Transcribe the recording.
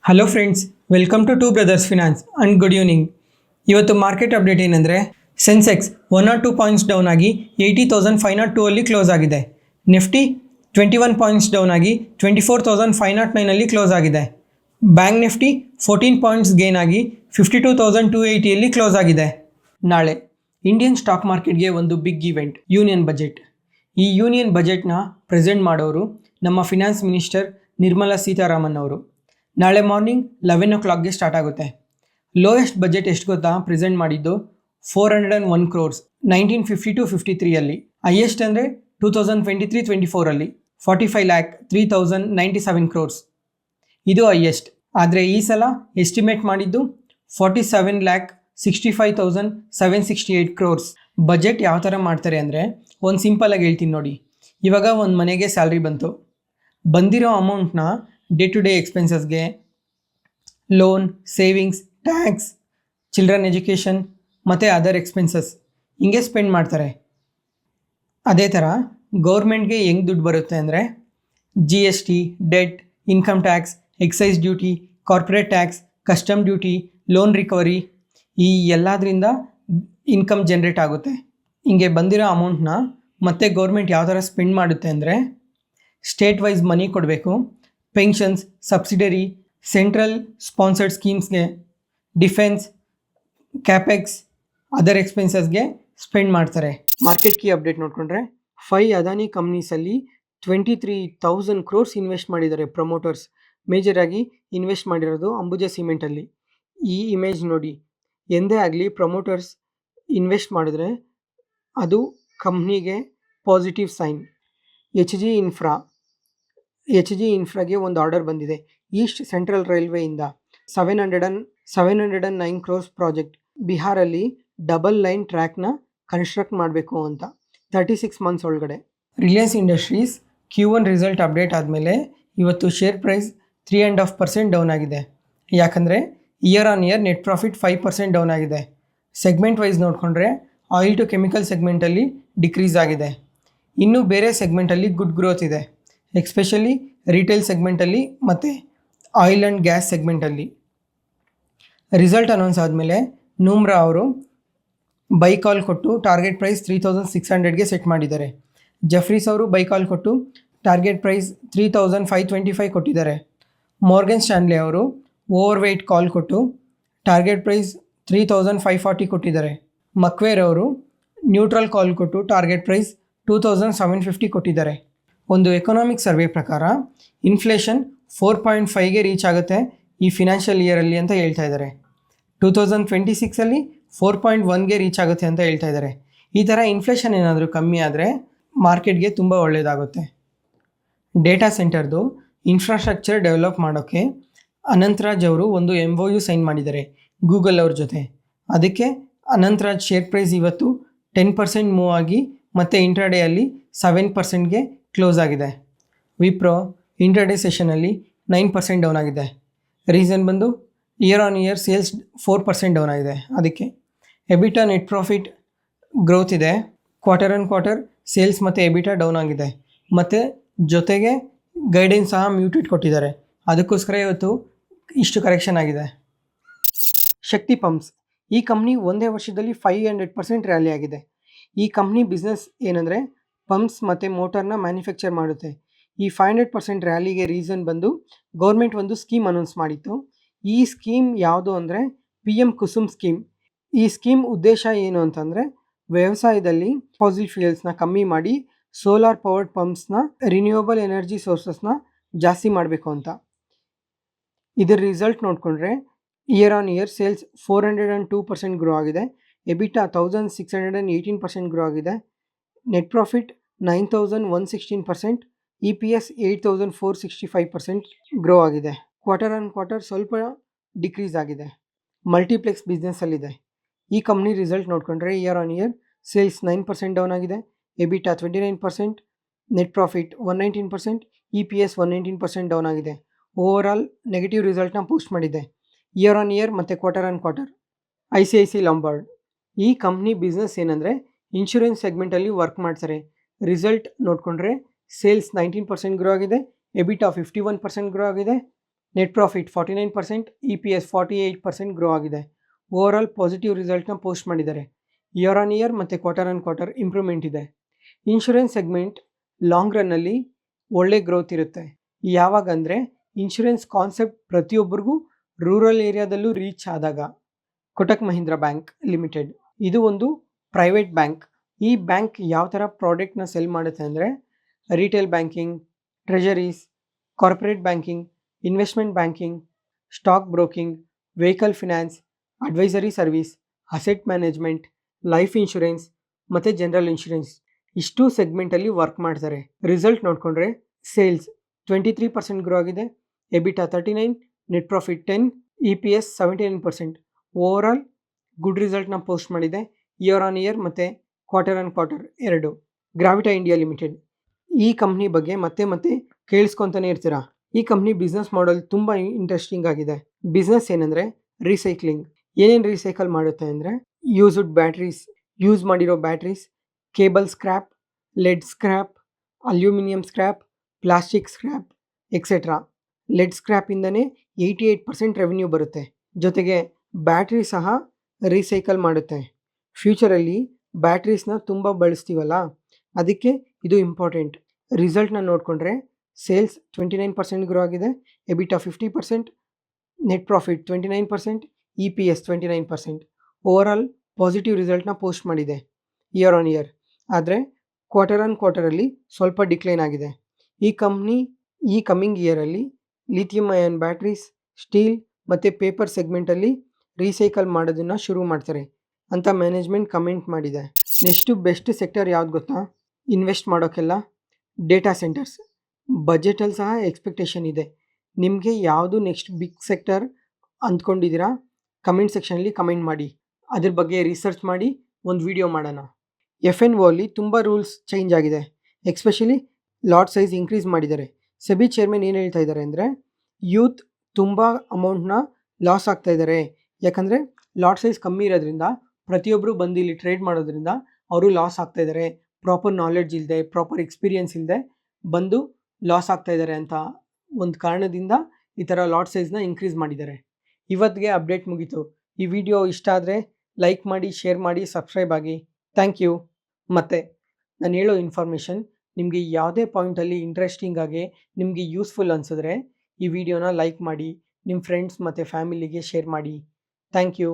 Hello friends, welcome to brothers finance and good evening. ಇವತ್ತು market update ಏನಂದರೆ, Sensex 102 points down ಆಗಿ 80,502 ಅಲ್ಲಿ close ಆಗಿದೆ. ನಿಫ್ಟಿ 21 ಪಾಯಿಂಟ್ಸ್ ಡೌನ್ ಆಗಿ 24,509 ಅಲ್ಲಿ ಕ್ಲೋಸ್ ಆಗಿದೆ. ಬ್ಯಾಂಕ್ ನಿಫ್ಟಿ 14 ಪಾಯಿಂಟ್ಸ್ ಗೇನ್ ಆಗಿ 52,280 ಅಲ್ಲಿ ಕ್ಲೋಸ್ ಆಗಿದೆ. ನಾಳೆ ಇಂಡಿಯನ್ ಸ್ಟಾಕ್ ಮಾರ್ಕೆಟ್ಗೆ ಒಂದು ಬಿಗ್ ಇವೆಂಟ್, ಯೂನಿಯನ್ ಬಜೆಟ್. ಈ ಯೂನಿಯನ್ ಬಜೆಟ್ನ ಪ್ರೆಸೆಂಟ್ ಮಾಡೋರು ನಮ್ಮ ಫಿನಾನ್ಸ್ ಮಿನಿಸ್ಟರ್ ನಿರ್ಮಲಾ ಸೀತಾರಾಮನ್ ಅವರು. ನಾಳೆ ಮಾರ್ನಿಂಗ್ 11 o'clockಗೆ ಸ್ಟಾರ್ಟ್ ಆಗುತ್ತೆ. ಲೋಯೆಸ್ಟ್ ಬಜೆಟ್ ಎಷ್ಟು ಗೊತ್ತಾ ಪ್ರೆಸೆಂಟ್ ಮಾಡಿದ್ದು? 401 crores 1952-53 ಹೈಯೆಸ್ಟ್ ಅಂದರೆ 2023-24 45,03,097 crores. ಇದು ಹೈಯೆಸ್ಟ್. ಆದರೆ ಈ ಸಲ ಎಸ್ಟಿಮೇಟ್ ಮಾಡಿದ್ದು 47,65,768 crores. ಬಜೆಟ್ ಯಾವ ಥರ ಮಾಡ್ತಾರೆ ಅಂದರೆ, ಒಂದು ಸಿಂಪಲಾಗಿ ಹೇಳ್ತೀನಿ ನೋಡಿ. ಇವಾಗ ಒಂದು ಮನೆಗೆ ಸ್ಯಾಲ್ರಿ ಬಂದಿರೋ ಅಮೌಂಟ್ನ ಡೇ ಟು ಡೇ ಎಕ್ಸ್ಪೆನ್ಸಸ್ಗೆ, loan, savings, tax, children education ಮತ್ತು ಅದರ್ ಎಕ್ಸ್ಪೆನ್ಸಸ್ ಹಿಂಗೆ ಸ್ಪೆಂಡ್ ಮಾಡ್ತಾರೆ. ಅದೇ ಥರ ಗೌರ್ಮೆಂಟ್ಗೆ ಹೆಂಗೆ ದುಡ್ಡು ಬರುತ್ತೆ ಅಂದರೆ, GST, debt, income tax, excise duty, corporate tax, custom duty, loan recovery, ಈ ಎಲ್ಲದರಿಂದ ಇನ್ಕಮ್ ಜನ್ರೇಟ್ ಆಗುತ್ತೆ. ಹಿಂಗೆ ಬಂದಿರೋ ಅಮೌಂಟ್ನ ಮತ್ತೆ ಗೌರ್ಮೆಂಟ್ ಯಾವ ಥರ ಸ್ಪೆಂಡ್ ಮಾಡುತ್ತೆ ಅಂದರೆ, ಸ್ಟೇಟ್ ವೈಸ್ ಮನಿ ಕೊಡಬೇಕು, ಪೆನ್ಷನ್ಸ್, ಸಬ್ಸಿಡರಿ, ಸೆಂಟ್ರಲ್ ಸ್ಪಾನ್ಸರ್ಡ್ ಸ್ಕೀಮ್ಸ್ಗೆ, ಡಿಫೆನ್ಸ್, ಕ್ಯಾಪೆಕ್ಸ್, ಅದರ್ ಎಕ್ಸ್ಪೆನ್ಸಸ್ಗೆ ಸ್ಪೆಂಡ್ ಮಾಡ್ತಾರೆ. ಮಾರ್ಕೆಟ್ ಕೀ ಅಪ್ಡೇಟ್ ನೋಡಿಕೊಂಡ್ರೆ, 5 ಅದಾನಿ ಕಂಪ್ನೀಸಲ್ಲಿ 23,000 crores ಇನ್ವೆಸ್ಟ್ ಮಾಡಿದ್ದಾರೆ ಪ್ರಮೋಟರ್ಸ್. ಮೇಜರಾಗಿ ಇನ್ವೆಸ್ಟ್ ಮಾಡಿರೋದು ಅಂಬುಜಾ ಸಿಮೆಂಟಲ್ಲಿ. ಈ ಇಮೇಜ್ ನೋಡಿ, ಎಂದೇ ಆಗಲಿ ಪ್ರಮೋಟರ್ಸ್ ಇನ್ವೆಸ್ಟ್ ಮಾಡಿದ್ರೆ ಅದು ಕಂಪ್ನಿಗೆ ಪಾಸಿಟಿವ್ ಸೈನ್. ಎಚ್ ಜಿ ಇನ್ಫ್ರಾಗೆ ಒಂದು ಆರ್ಡರ್ ಬಂದಿದೆ ಈಸ್ಟ್ ಸೆಂಟ್ರಲ್ ರೈಲ್ವೆಯಿಂದ. 709 crores ಪ್ರಾಜೆಕ್ಟ್. ಬಿಹಾರಲ್ಲಿ ಡಬಲ್ ಲೈನ್ ಟ್ರ್ಯಾಕ್ನ ಕನ್ಸ್ಟ್ರಕ್ಟ್ ಮಾಡಬೇಕು ಅಂತ 36 months ಒಳಗಡೆ. Reliance industries Q1 result update ಆದಮೇಲೆ ಇವತ್ತು ಶೇರ್ ಪ್ರೈಸ್ 3.5% ಡೌನ್ ಆಗಿದೆ. ಯಾಕಂದರೆ year on year net profit 5% down ಆಗಿದೆ. ಸೆಗ್ಮೆಂಟ್ ವೈಸ್ ನೋಡಿಕೊಂಡ್ರೆ ಆಯಿಲ್ ಟು ಕೆಮಿಕಲ್ ಸೆಗ್ಮೆಂಟಲ್ಲಿ ಡಿಕ್ರೀಸ್ ಆಗಿದೆ. ಇನ್ನು ಬೇರೆ ಸೆಗ್ಮೆಂಟಲ್ಲಿ ಗುಡ್ ಗ್ರೋತ್ ಇದೆ, ಎಕ್ಸ್ಪೆಷಲಿ ರಿಟೇಲ್ ಸೆಗ್ಮೆಂಟಲ್ಲಿ ಮತ್ತು ಆಯಿಲ್ ಆ್ಯಂಡ್ ಗ್ಯಾಸ್ ಸೆಗ್ಮೆಂಟಲ್ಲಿ. ರಿಸಲ್ಟ್ ಅನೌನ್ಸ್ ಆದಮೇಲೆ ನೂಮ್ರಾ ಅವರು ಬೈ ಕಾಲ್ ಕೊಟ್ಟು ಟಾರ್ಗೆಟ್ ಪ್ರೈಸ್ 3,600ಗೆ ಸೆಟ್ ಮಾಡಿದ್ದಾರೆ. ಜಫ್ರೀಸ್ ಅವರು ಬೈ ಕಾಲ್ ಕೊಟ್ಟು ಟಾರ್ಗೆಟ್ ಪ್ರೈಸ್ 3,525 ಕೊಟ್ಟಿದ್ದಾರೆ. ಮಾರ್ಗನ್ ಸ್ಟ್ಯಾನ್ಲಿ ಅವರು ಓವರ್ ವೆಯ್ಟ್ ಕಾಲ್ ಕೊಟ್ಟು ಟಾರ್ಗೆಟ್ ಪ್ರೈಸ್ 3,540 ಕೊಟ್ಟಿದ್ದಾರೆ. ಮಕ್ವೇರ್ ಅವರು ನ್ಯೂಟ್ರಲ್ ಕಾಲ್ ಕೊಟ್ಟು ಟಾರ್ಗೆಟ್ ಪ್ರೈಸ್ 2,750 ಕೊಟ್ಟಿದ್ದಾರೆ. ಒಂದು ಎಕನಾಮಿಕ್ ಸರ್ವೆ ಪ್ರಕಾರ ಇನ್ಫ್ಲೇಷನ್ 4.5ಗೆ ರೀಚ್ ಆಗುತ್ತೆ ಈ ಫಿನಾನ್ಷಿಯಲ್ ಇಯರಲ್ಲಿ ಅಂತ ಹೇಳ್ತಾ ಇದ್ದಾರೆ. 2026 4.1ಗೆ ರೀಚ್ ಆಗುತ್ತೆ ಅಂತ ಹೇಳ್ತಾ ಇದ್ದಾರೆ. ಈ ಥರ ಇನ್ಫ್ಲೇಷನ್ ಏನಾದರೂ ಕಮ್ಮಿ ಆದರೆ ಮಾರ್ಕೆಟ್ಗೆ ತುಂಬ ಒಳ್ಳೆಯದಾಗುತ್ತೆ. ಡೇಟಾ ಸೆಂಟರ್ದು ಇನ್ಫ್ರಾಸ್ಟ್ರಕ್ಚರ್ ಡೆವಲಪ್ ಮಾಡೋಕ್ಕೆ ಅನಂತರಾಜ್ ಅವರು ಒಂದು MOU ಸೈನ್ ಮಾಡಿದ್ದಾರೆ ಗೂಗಲ್ ಅವ್ರ ಜೊತೆ. ಅದಕ್ಕೆ ಅನಂತರಾಜ್ ಶೇರ್ ಪ್ರೈಸ್ ಇವತ್ತು 10% ಮೂವ್ ಆಗಿ ಮತ್ತು ಇಂಟ್ರಾಡೇಯಲ್ಲಿ 7%ಗೆ ಕ್ಲೋಸ್ ಆಗಿದೆ. ವಿಪ್ರೋ ಇಂಟ್ರಾಡೇ ಸೆಷನಲ್ಲಿ 9% ಡೌನ್ ಆಗಿದೆ. ರೀಸನ್ ಬಂದು year on year sales 4% down ಆಗಿದೆ. ಅದಕ್ಕೆ ಎಬಿಟಾ ನೆಟ್ ಪ್ರಾಫಿಟ್ ಗ್ರೋತ್ ಇದೆ. ಕ್ವಾರ್ಟರ್ ಆನ್ ಕ್ವಾರ್ಟರ್ ಸೇಲ್ಸ್ ಮತ್ತು ಎಬಿಟಾ ಡೌನ್ ಆಗಿದೆ. ಮತ್ತು ಜೊತೆಗೆ ಗೈಡೆನ್ಸ್ ಸಹ ಮ್ಯೂಟೆಡ್ ಕೊಟ್ಟಿದ್ದಾರೆ. ಅದಕ್ಕೋಸ್ಕರ ಇವತ್ತು ಇಷ್ಟು ಕರೆಕ್ಷನ್ ಆಗಿದೆ. ಶಕ್ತಿ ಪಂಪ್ಸ್ ಈ ಕಂಪ್ನಿ ಒಂದೇ ವರ್ಷದಲ್ಲಿ 500% ರ್ಯಾಲಿ ಆಗಿದೆ. ಈ ಕಂಪ್ನಿ ಬಿಸ್ನೆಸ್ ಏನಂದರೆ ಪಂಪ್ಸ್ ಮತ್ತು ಮೋಟರ್ನ ಮ್ಯಾನುಫ್ಯಾಕ್ಚರ್ ಮಾಡುತ್ತೆ. ಈ 500% ರ್ಯಾಲಿಗೆ ರೀಸನ್ ಬಂದು ಗೌರ್ಮೆಂಟ್ ಒಂದು ಸ್ಕೀಮ್ ಅನೌನ್ಸ್ ಮಾಡಿತ್ತು. ಈ ಸ್ಕೀಮ್ ಯಾವುದು ಅಂದರೆ PM ಕುಸುಮ್ ಸ್ಕೀಮ್. ಈ ಸ್ಕೀಮ್ ಉದ್ದೇಶ ಏನು ಅಂತಂದರೆ, ವ್ಯವಸಾಯದಲ್ಲಿ ಫಾಸಿಲ್ ಫ್ಯೂಯಲ್ಸ್ನ ಕಮ್ಮಿ ಮಾಡಿ ಸೋಲಾರ್ ಪವರ್ಡ್ ಪಂಪ್ಸ್ನ, ರಿನ್ಯೂಯಬಲ್ ಎನರ್ಜಿ ಸೋರ್ಸಸ್ನ ಜಾಸ್ತಿ ಮಾಡಬೇಕು ಅಂತ. ಇದರ ರಿಸಲ್ಟ್ ನೋಡಿಕೊಂಡ್ರೆ year on year sales 402% grow ಆಗಿದೆ. ಎಬಿಟಾ 1,618% ಗ್ರೋ ಆಗಿದೆ. ನೆಟ್ ಪ್ರಾಫಿಟ್ 9,116%, EPS 8,465% ಗ್ರೋ ಆಗಿದೆ. ಕ್ವಾರ್ಟರ್ ಆನ್ ಕ್ವಾರ್ಟರ್ ಸ್ವಲ್ಪ ಡಿಕ್ರೀಸ್ ಆಗಿದೆ. ಮಲ್ಟಿಪ್ಲೆಕ್ಸ್ ಬಿಸ್ನೆಸ್ಸಲ್ಲಿದೆ. ಈ ಕಂಪ್ನಿ ರಿಸಲ್ಟ್ ನೋಡಿಕೊಂಡ್ರೆ year on year sales 9% down ಆಗಿದೆ. EBITDA 29%, net profit 119%, EPS 119% down ಆಗಿದೆ. ಓವರಾಲ್ ನೆಗೆಟಿವ್ ರಿಸಲ್ಟ್ನ ಪೋಸ್ಟ್ ಮಾಡಿದೆ ಇಯರ್ ಆನ್ ಇಯರ್ ಮತ್ತು quarter on quarter. ICICI Lombard ಈ ಕಂಪ್ನಿ ಬಿಸ್ನೆಸ್ ಏನಂದರೆ ಇನ್ಶೂರೆನ್ಸ್ ಸೆಗ್ಮೆಂಟಲ್ಲಿ ವರ್ಕ್ ಮಾಡ್ತಾರೆ. ರಿಸಲ್ಟ್ ನೋಡಿಕೊಂಡ್ರೆ ಸೇಲ್ಸ್ 19% ಗ್ರೋ ಆಗಿದೆ, ಎಬಿಟಾ 51% ಗ್ರೋ ಆಗಿದೆ, ನೆಟ್ ಪ್ರಾಫಿಟ್ 49%, EPS 48% ಗ್ರೋ ಆಗಿದೆ. ಓವರಾಲ್ ಪಾಸಿಟಿವ್ ರಿಸಲ್ಟ್ನ ಪೋಸ್ಟ್ ಮಾಡಿದ್ದಾರೆ. ಇಯರ್ ಆನ್ ಇಯರ್ ಮತ್ತು ಕ್ವಾರ್ಟರ್ ಆನ್ ಕ್ವಾರ್ಟರ್ ಇಂಪ್ರೂವ್ಮೆಂಟ್ ಇದೆ. ಇನ್ಶೂರೆನ್ಸ್ ಸೆಗ್ಮೆಂಟ್ ಲಾಂಗ್ ರನ್ನಲ್ಲಿ ಒಳ್ಳೆ ಗ್ರೋತ್ ಇರುತ್ತೆ. ಯಾವಾಗ ಅಂದರೆ ಇನ್ಶೂರೆನ್ಸ್ ಕಾನ್ಸೆಪ್ಟ್ ಪ್ರತಿಯೊಬ್ಬರಿಗೂ ರೂರಲ್ ಏರಿಯಾದಲ್ಲೂ ರೀಚ್ ಆದಾಗ. ಕೊಟಕ್ ಮಹೀಂದ್ರಾ ಬ್ಯಾಂಕ್ ಲಿಮಿಟೆಡ್ ಇದು ಒಂದು ಪ್ರೈವೇಟ್ ಬ್ಯಾಂಕ್. ಈ ಬ್ಯಾಂಕ್ ಯಾವ ಥರ ಪ್ರಾಡಕ್ಟ್ನ ಸೆಲ್ ಮಾಡುತ್ತೆ ಅಂದರೆ retail banking, treasuries, corporate banking, investment banking, stock broking, vehicle finance, advisory service, asset management, life insurance ಮತ್ತು ಜನರಲ್ ಇನ್ಶೂರೆನ್ಸ್ ಇಷ್ಟು ಸೆಗ್ಮೆಂಟಲ್ಲಿ ವರ್ಕ್ ಮಾಡ್ತಾರೆ. ರಿಸಲ್ಟ್ ನೋಡಿಕೊಂಡ್ರೆ ಸೇಲ್ಸ್ 23% ಗ್ರೋ ಆಗಿದೆ, EBITDA 39, net profit 10, EPS 79%. Overall good ರಿಸಲ್ಟ್ನ ಪೋಸ್ಟ್ ಮಾಡಿದೆ ಇಯರ್ ಆನ್ ಇಯರ್ ಮತ್ತು quarter on quarter ಎರಡು. ಗ್ರಾವಿಟಾ ಇಂಡಿಯಾ ಲಿಮಿಟೆಡ್ ಈ ಕಂಪ್ನಿ ಬಗ್ಗೆ ಮತ್ತೆ ಕೇಳಿಸ್ಕೊತಾನೆ ಇರ್ತೀರಾ. ಈ ಕಂಪ್ನಿ ಬಿಸ್ನೆಸ್ ಮಾಡೆಲ್ ತುಂಬ ಇಂಟ್ರೆಸ್ಟಿಂಗ್ ಆಗಿದೆ. ಬಿಸ್ನೆಸ್ ಏನಂದರೆ ರೀಸೈಕ್ಲಿಂಗ್. ಏನೇನು ರೀಸೈಕಲ್ ಮಾಡುತ್ತೆ ಅಂದರೆ ಯೂಸ್ಡ್ ಬ್ಯಾಟ್ರೀಸ್, ಯೂಸ್ ಮಾಡಿರೋ batteries, cable scrap, lead scrap, aluminium scrap, plastic scrap etcetera. Lead ಸ್ಕ್ರ್ಯಾಪಿಂದನೇ 88% ರೆವೆನ್ಯೂ ಬರುತ್ತೆ. ಜೊತೆಗೆ ಬ್ಯಾಟ್ರಿ ಸಹ ರೀಸೈಕಲ್ ಮಾಡುತ್ತೆ. ಫ್ಯೂಚರಲ್ಲಿ ಬ್ಯಾಟ್ರೀಸ್ನ ತುಂಬ ಬಳಸ್ತೀವಲ್ಲ, ಅದಕ್ಕೆ ಇದು ಇಂಪಾರ್ಟೆಂಟ್. ರಿಸಲ್ಟ್ನ ನೋಡಿಕೊಂಡ್ರೆ ಸೇಲ್ಸ್ 29% ಗ್ರೋ ಆಗಿದೆ, EBITDA 50%, net profit 29%, EPS 29%. Overall positive ರಿಸಲ್ಟ್ನ ಪೋಸ್ಟ್ ಮಾಡಿದೆ ಇಯರ್ ಆನ್ ಇಯರ್. ಆದರೆ ಕ್ವಾರ್ಟರ್ ಆನ್ ಕ್ವಾರ್ಟರಲ್ಲಿ ಸ್ವಲ್ಪ ಡಿಕ್ಲೈನ್ ಆಗಿದೆ. ಈ ಕಂಪ್ನಿ ಈ ಕಮ್ಮಿಂಗ್ ಇಯರಲ್ಲಿ ಲಿಥಿಯಂ ಅಯಾನ್ ಬ್ಯಾಟ್ರೀಸ್, ಸ್ಟೀಲ್ ಮತ್ತು ಪೇಪರ್ ಸೆಗ್ಮೆಂಟಲ್ಲಿ ರೀಸೈಕಲ್ ಮಾಡೋದನ್ನು ಶುರು ಮಾಡ್ತಾರೆ ಅಂತ ಮ್ಯಾನೇಜ್ಮೆಂಟ್ ಕಮೆಂಟ್ ಮಾಡಿದೆ. ನೆಕ್ಸ್ಟು ಬೆಸ್ಟ್ ಸೆಕ್ಟರ್ ಯಾವ್ದು ಗೊತ್ತಾ? ಇನ್ವೆಸ್ಟ್ ಮಾಡೋಕ್ಕೆಲ್ಲ ಡೇಟಾ ಸೆಂಟರ್ಸ್. ಬಜೆಟಲ್ಲಿ ಸಹ ಎಕ್ಸ್ಪೆಕ್ಟೇಷನ್ ಇದೆ. ನಿಮಗೆ ಯಾವುದು ನೆಕ್ಸ್ಟ್ ಬಿಗ್ ಸೆಕ್ಟರ್ ಅಂದ್ಕೊಂಡಿದ್ದೀರಾ ಕಮೆಂಟ್ ಸೆಕ್ಷನಲ್ಲಿ ಕಮೆಂಟ್ ಮಾಡಿ. ಅದ್ರ ಬಗ್ಗೆ ರಿಸರ್ಚ್ ಮಾಡಿ ಒಂದು ವಿಡಿಯೋ ಮಾಡೋಣ. FNO ಅಲ್ಲಿ ತುಂಬ ರೂಲ್ಸ್ ಚೇಂಜ್ ಆಗಿದೆ. ಎಕ್ಸ್ಪೆಷಲಿ ಲಾಟ್ ಸೈಜ್ ಇನ್ಕ್ರೀಸ್ ಮಾಡಿದ್ದಾರೆ. ಸೆಬಿ ಚೇರ್ಮನ್ ಏನು ಹೇಳ್ತಾ ಇದ್ದಾರೆ ಅಂದರೆ ಯೂತ್ ತುಂಬ ಅಮೌಂಟ್ನ ಲಾಸ್ ಆಗ್ತಾ ಇದ್ದಾರೆ. ಯಾಕಂದರೆ ಲಾಟ್ ಸೈಜ್ ಕಮ್ಮಿ ಇರೋದ್ರಿಂದ ಪ್ರತಿಯೊಬ್ಬರು ಬಂದು ಇಲ್ಲಿ ಟ್ರೇಡ್ ಮಾಡೋದ್ರಿಂದ ಅವರು ಲಾಸ್ ಆಗ್ತಾ ಇದ್ದಾರೆ. ಪ್ರಾಪರ್ ನಾಲೆಡ್ಜ್ ಇಲ್ಲದೆ, ಪ್ರಾಪರ್ ಎಕ್ಸ್ಪೀರಿಯನ್ಸ್ ಇಲ್ಲದೆ ಬಂದು ಲಾಸ್ ಆಗ್ತಾ ಇದ್ದಾರೆ ಅಂತ ಒಂದು ಕಾರಣದಿಂದ ಈ ಥರ ಲಾಟ್ ಸೈಜ್ನ ಇನ್ಕ್ರೀಸ್ ಮಾಡಿದ್ದಾರೆ. ಇವತ್ತಿಗೆ ಅಪ್ಡೇಟ್ ಮುಗೀತು. ಈ ವಿಡಿಯೋ ಇಷ್ಟ ಆದರೆ ಲೈಕ್ ಮಾಡಿ, ಶೇರ್ ಮಾಡಿ, ಸಬ್ಸ್ಕ್ರೈಬ್ ಆಗಿ. Thank you. ಮತ್ತು ನಾನು ಹೇಳೋ ಇನ್ಫಾರ್ಮೇಷನ್ ನಿಮಗೆ ಯಾವುದೇ ಪಾಯಿಂಟಲ್ಲಿ ಇಂಟ್ರೆಸ್ಟಿಂಗ್ ಆಗಿ ನಿಮಗೆ ಯೂಸ್ಫುಲ್ ಅನಿಸಿದ್ರೆ ಈ ವಿಡಿಯೋನ ಲೈಕ್ ಮಾಡಿ, ನಿಮ್ಮ ಫ್ರೆಂಡ್ಸ್ ಮತ್ತು ಫ್ಯಾಮಿಲಿಗೆ ಶೇರ್ ಮಾಡಿ. Thank you.